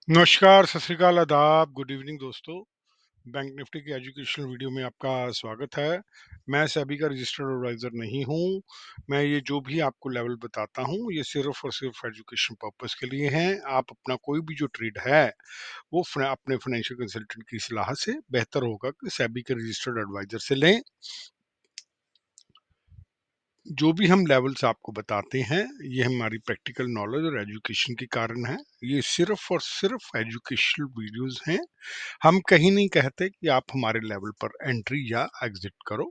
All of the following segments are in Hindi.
नमस्कार, सत श्री अकाल, आदाब, गुड इवनिंग दोस्तों। बैंक निफ्टी की एजुकेशनल वीडियो में आपका स्वागत है। मैं सेबी का रजिस्टर्ड एडवाइज़र नहीं हूँ। मैं ये जो भी आपको लेवल बताता हूँ, ये सिर्फ़ और सिर्फ़ एजुकेशन पर्पज़ के लिए हैं। आप अपना कोई भी जो ट्रेड है, वो अपने फाइनेंशियल कंसल्टेंट की सलाह से बेहतर होगा कि सेबी के रजिस्टर्ड एडवाइज़र से लें। जो भी हम लेवल्स आपको बताते हैं, ये हमारी प्रैक्टिकल नॉलेज और एजुकेशन के कारण है। ये सिर्फ़ और सिर्फ़ एजुकेशनल वीडियोज़ हैं। हम कहीं नहीं कहते कि आप हमारे लेवल पर एंट्री या एग्जिट करो।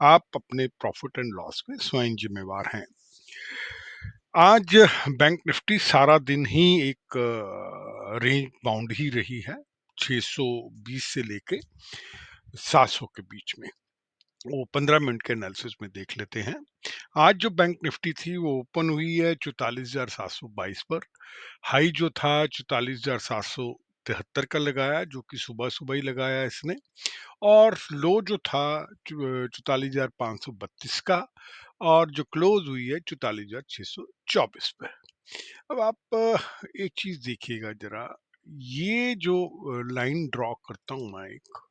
आप अपने प्रॉफिट एंड लॉस में स्वयं जिम्मेवार हैं। आज बैंक निफ्टी सारा दिन ही एक रेंज बाउंड ही रही है, 620 से लेके 700 के बीच में। वो 15 मिनट के एनालिसिस में देख लेते हैं। आज जो बैंक निफ्टी थी वो ओपन हुई है 44,722 पर। हाई जो था 44,773 का लगाया, जो कि सुबह-सुबह ही लगाया इसने। और लो जो था 44,532 का, और जो क्लोज हुई है 44,624 पे। अब आप एक चीज देखिएगा जरा, ये जो लाइन ड्रॉ करता हूं मैं एक,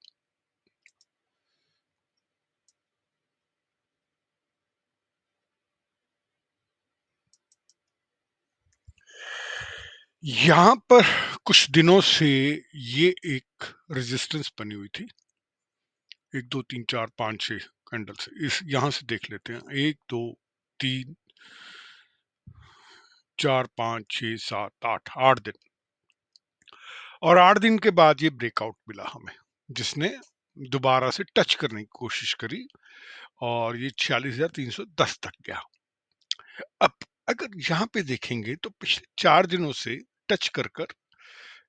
यहाँ पर कुछ दिनों से ये एक रेजिस्टेंस बनी हुई थी। 1 2 3 4 5 6 कैंडल से, इस यहाँ से देख लेते हैं। 1 2 3 4 5 6 7 8 8 दिन, और 8 दिन के बाद ये ब्रेकआउट मिला हमें, जिसने दोबारा से टच करने की कोशिश करी, और ये 46,310 तक गया। अब अगर यहाँ पे देखेंगे तो पिछले 4 दिनों से टच कर कर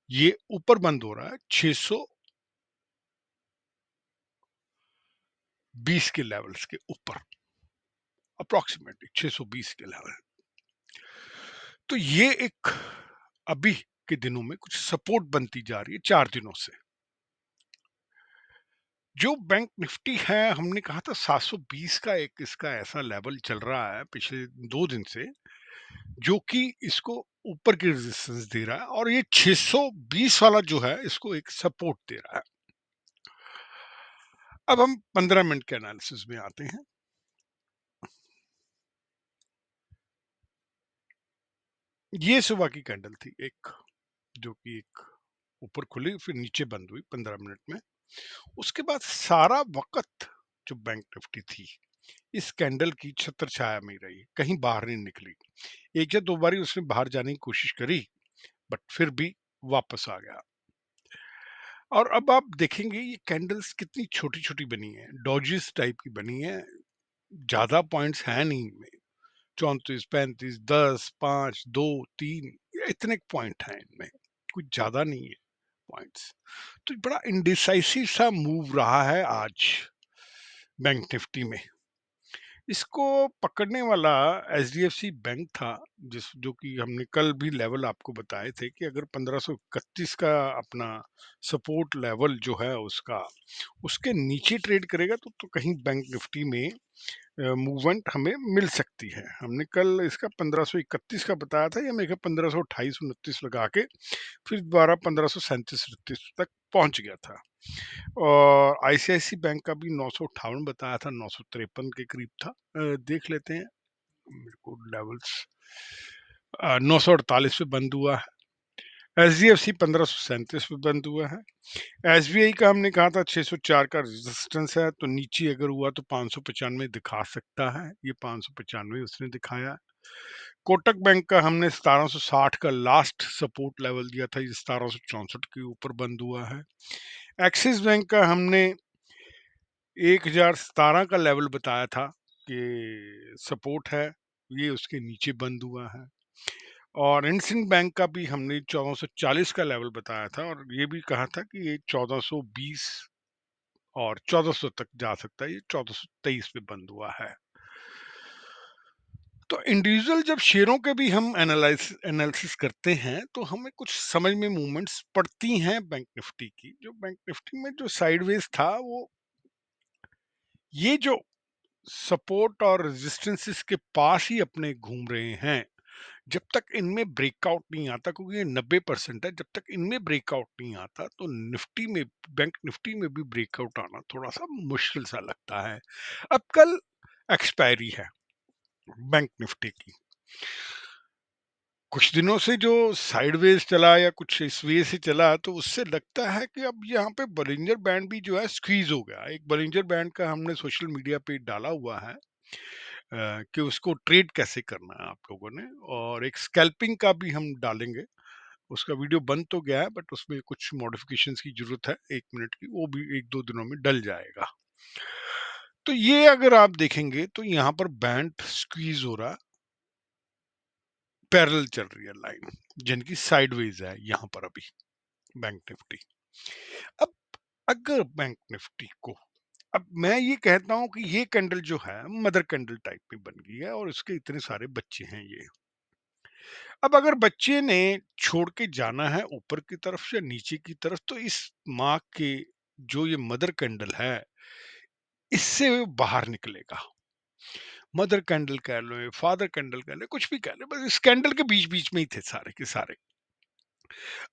ये ऊपर बंद हो रहा है 620 के लेवल्स के ऊपर, अप्रॉक्सीमेटली 620 के लेवल। तो ये एक अभी के दिनों में कुछ सपोर्ट बनती जा रही है 4 दिनों से। जो बैंक निफ्टी है, हमने कहा था 720 का एक इसका ऐसा लेवल चल रहा है पिछले 2 दिन से, जो कि इसको ऊपर की रेजिस्टेंस दे रहा है, और ये 620 वाला जो है इसको एक सपोर्ट दे रहा है। अब हम 15 मिनट के एनालिसिस में आते हैं। ये सुबह की कैंडल थी एक, जो कि एक ऊपर खुली फिर नीचे बंद हुई 15 मिनट में। उसके बाद सारा वक़्त जो बैंक निफ्टी थी, इस कैंडल की छत्र छाया में ही रही, कहीं बाहर नहीं निकली। 1 या 2 बारी उसने बाहर जाने की कोशिश करी, बट फिर भी वापस आ गया। और अब आप देखेंगे ये कैंडल्स कितनी छोटी-छोटी बनी हैं, डॉजेस टाइप की बनी हैं, ज़्यादा पॉइंट्स हैं नहीं इनमें। 34, 35, 10, 5, 2, 3, इतने पॉइंट हैं इनमें, कुछ ज़्यादा नहीं है पॉइंट्स। तो बड़ा इंडिसाइसिव सा मूव रहा है आज बैंक निफ्टी में। इसको पकड़ने वाला एचडीएफसी बैंक था, जिस जो कि हमने कल भी लेवल आपको बताए थे कि अगर 1531 का अपना सपोर्ट लेवल जो है उसका, उसके नीचे ट्रेड करेगा तो कहीं बैंक निफ्टी में मूवमेंट हमें मिल सकती है। हमने कल इसका 1531 का बताया था, या मेरे ख्याल 1528-29 लगा के फिर दोबारा 1537-38 तक पहुंच गया था। और आईसीआईसी बैंक का भी 958 बताया था, 953 के करीब था। देख लेते हैं मेरे को लेवल्स। 948 पे बंद हुआ है। एचडीएफसी 1537 पे बंद हुआ है। एसबीआई का हमने कहा था 604 का रेजिस्टेंस है, तो नीचे अगर हुआ तो 595 दिखा सकता है। ये 595 उसने दिखाया। कोटक बैंक का हमने 1760 का लास्ट सपोर्ट लेवल दिया था, ये 1764 के ऊपर बंद हुआ है। एक्सिस बैंक का हमने 1017 का लेवल बताया था कि सपोर्ट है, ये उसके नीचे बंद हुआ है। और इंडसइंड बैंक का भी हमने 1440 का लेवल बताया था, और ये भी कहा था कि ये 1420 और 1400 तक जा सकता है। ये 1423 पे बंद हुआ है। तो इंडिविजुअल जब शेयरों के भी हम एनालिसिस करते हैं, तो हमें कुछ समझ में मूवमेंट्स पड़ती हैं बैंक निफ्टी की। जो बैंक निफ्टी में जो साइडवेज था, वो ये जो सपोर्ट और रेजिस्टेंसेस के पास ही अपने घूम रहे हैं, जब तक इनमें ब्रेकआउट नहीं आता, क्योंकि ये 90% है, जब तक इनमें ब्रेकआउट नहीं आता तो निफ्टी में, बैंक निफ्टी में भी ब्रेकआउट आना थोड़ा-सा मुश्किल सा लगता है। अब कल एक्सपायरी है बैंक निफ्टी की। कुछ दिनों से जो साइडवेज चला या कुछ इस वे से चला, तो उससे लगता है कि अब यहाँ पे बॉलिंजर बैंड भी जो है स्क्वीज हो गया। एक बॉलिंजर बैंड का हमने सोशल मीडिया पे डाला हुआ है कि उसको ट्रेड कैसे करना है आप लोगों ने, और एक स्कैल्पिंग का भी हम डालेंगे। उसका वीडियो बन तो गया है, बट उसमें कुछ मॉडिफिकेशंस की जरूरत है 1 मिनट की, वो भी 1-2 दिनों में डल जाएगा। तो ये अगर आप देखेंगे तो यहाँ पर बैंड स्क्वीज हो रहा है, पैरेलल चल रही है लाइन, जिनकी साइडवेज है यहाँ पर अभी बैंक निफ्टी। अब अगर बैंक निफ्टी को, अब मैं ये कहता हूं कि ये कैंडल जो है मदर कैंडल टाइप में बन गई है और इसके इतने सारे बच्चे हैं ये। अब अगर बच्चे ने छोड़ के जाना है ऊपर की तरफ या नीचे की तरफ, तो इस माँ के जो ये मदर कैंडल है, इससे वो बाहर निकलेगा। मदर कैंडल कह लो, फादर कैंडल कह लो, कुछ भी कह लो, बस इस कैंडल के बीच बीच में ही थे सारे के सारे।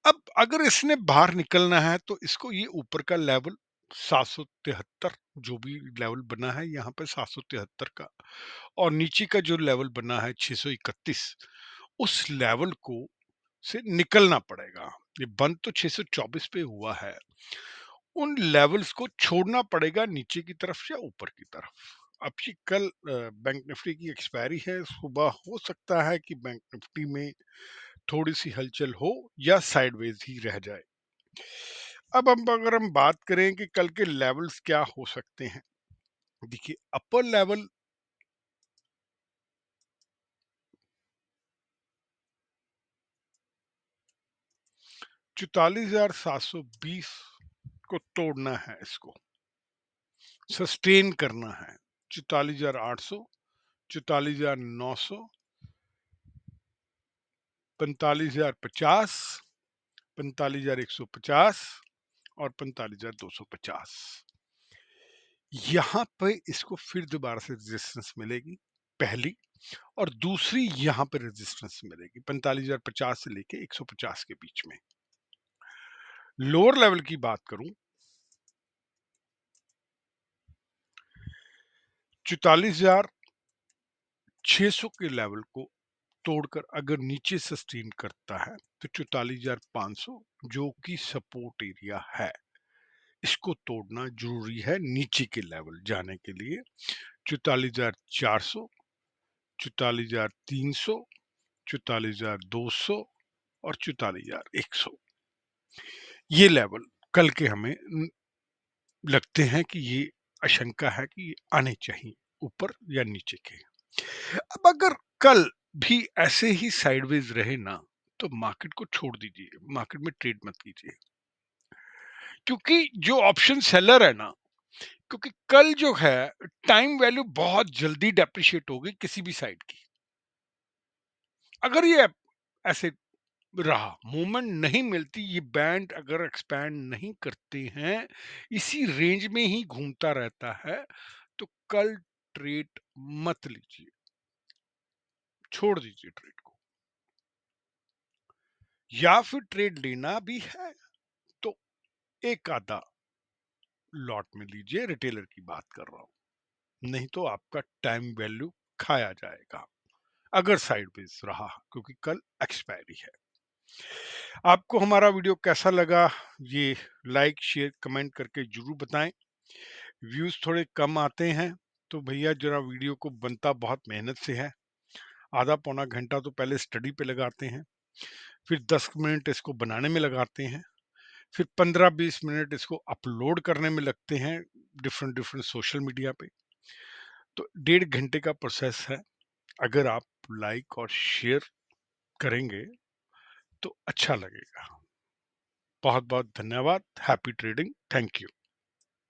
अब अगर इसने बाहर निकलना है तो इसको ये ऊपर का लेवल 773, जो भी लेवल बना है यहाँ पे 773 का, और नीचे का जो लेवल बना है 631, उस लेवल को से निकलना पड़ेगा। ये बंद तो 624 पे हुआ है, उन लेवल्स को छोड़ना पड़ेगा नीचे की तरफ या ऊपर की तरफ। अब ये कल बैंक निफ्टी की एक्सपायरी है, सुबह हो सकता है कि बैंक निफ्टी में थोड़ी सी हलचल हो या साइडवेज ही रह जाए। अब हम अगर हम बात करें कि कल के लेवल्स क्या हो सकते हैं, देखिए अपर लेवल 44,720 को तोड़ना है, इसको सस्टेन करना है। 44,800, 44,900, 45,050, 45,150 और 45,250। यहाँ पे इसको फिर दोबारा से रेजिस्टेंस मिलेगी पहली, और दूसरी यहाँ पे रेजिस्टेंस मिलेगी 45,050 से लेके 150 के बीच में। लोअर लेवल की बात करूं, 44,600 के लेवल को तोड़कर अगर नीचे सस्टेन करता है तो 44,500 जो कि सपोर्ट एरिया है, इसको तोड़ना जरूरी है नीचे के लेवल जाने के लिए। 44,400, 44,300, 44,200 और 44,100, ये लेवल कल के हमें लगते हैं कि ये आशंका है कि ये आने चाहिए ऊपर या नीचे के। अब अगर कल भी ऐसे ही साइडवेज रहे ना, तो मार्केट को छोड़ दीजिए, मार्केट में ट्रेड मत कीजिए, क्योंकि जो ऑप्शन सेलर है ना, क्योंकि कल जो है टाइम वैल्यू बहुत जल्दी डेप्रिशिएट होगी किसी भी साइड की। अगर ये ऐसे रहा, मूवमेंट नहीं मिलती, ये बैंड अगर एक्सपैंड नहीं करते हैं, इसी रेंज में ही घूमता रहता है, तो कल ट्रेड मत लीजिए, छोड़ दीजिए ट्रेड को। या फिर ट्रेड लेना भी है तो एक आधा लॉट में लीजिए, रिटेलर की बात कर रहा हूं, नहीं तो आपका टाइम वैल्यू खाया जाएगा अगर साइडवेज रहा, क्योंकि कल एक्सपायरी है। आपको हमारा वीडियो कैसा लगा, ये लाइक शेयर कमेंट करके जरूर बताएं। व्यूज थोड़े कम आते हैं तो भैया जरा वीडियो को बनता बहुत मेहनत से है। आधा पौना घंटा तो पहले स्टडी पे लगाते हैं, फिर 10 मिनट इसको बनाने में लगाते हैं, फिर 15-20 मिनट इसको अपलोड करने में लगते हैं डिफरेंट डिफरेंट सोशल मीडिया पे। तो 1.5 घंटे का प्रोसेस है। अगर आप लाइक और शेयर करेंगे तो अच्छा लगेगा। बहुत बहुत धन्यवाद। Happy trading. Thank you.